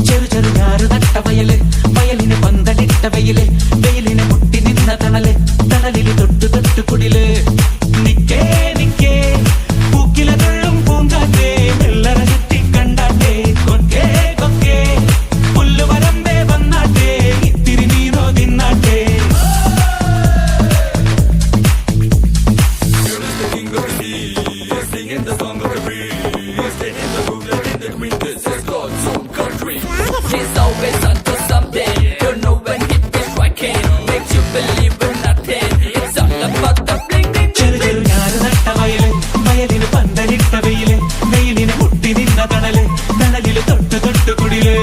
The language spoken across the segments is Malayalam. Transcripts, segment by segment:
ചെറു ചെറുകാറ് നട്ട വയല്, വയലിന് പന്തലിട്ട വെയില്, വെയിലിന് മുട്ടി നിന്ന തണല്, തണലില് തൊട്ടു തൊട്ടു കുടില്. നിക്കേ നിക്കേ പൂക്കിലതുള്ളും പൂങ്കാറ്റേ, വെള്ളറ ചുറ്റി കണ്ടാട്ടേ, കൊക്കേ കൊക്കേ പുല്ലു വരമ്പേ വന്നാട്ടേ, ഇത്തിരി നീരോ തിന്നാട്ടേ. She's always onto something. Don't know when it is working. Makes you believe in nothing. It's all about the bling bling ചെറു bling. ചെറുകാറ് നട്ട വയല്, വയലിന് പന്തലിട്ട വെയില്, വെയിലിന് മുട്ടി നിന്ന തണല്, തണലില് തൊട്ടു തൊട്ടു കുടില്.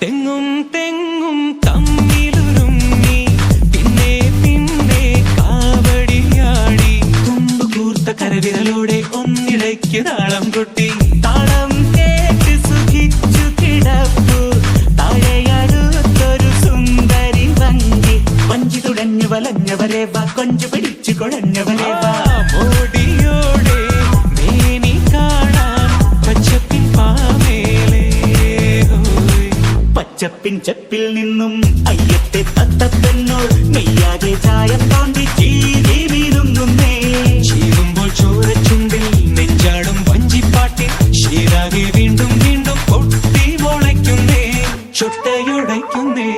തെങ്ങും തെങ്ങും തമ്മിലുരുമ്മി, പിന്നെ പിന്നെ കാവടിയാടി, തുമ്പു കൂർത്ത കരവിരലോടെ ഒന്നിടയ്ക്ക് താളം കൊട്ടി. താളം കേട്ട് സുഖിച്ചു കിടപ്പു, താഴെയടുത്തൊരു സുന്ദരി വഞ്ചി, വഞ്ചി തുഴഞ്ഞു വലഞ്ഞവരെ വാ, കൊഞ്ചു പിടിച്ചു കുഴഞ്ഞവരെ വാ. മോടിയോടെ മേനി കാണാൻ പച്ചപ്പിൻ പാമേലേ, പച്ചപ്പിൻ ചെപ്പിൽ നിന്നും അയ്യത്തെ തത്തപ്പെന്നോ, നെയ്യാകെ ചായം തോണ്ടി ചീരി വീരുങ്ങുന്നേ. ചീറുമ്പോൾ ചോരച്ചുണ്ടിൽ നെഞ്ചാടും വഞ്ചിപ്പാട്ടിൽ, ഷീരാകെ വീണ്ടും വീണ്ടും പൊട്ടി മുളയ്ക്കുന്നേ, ചൊട്ടയുടയ്ക്കുന്നേ.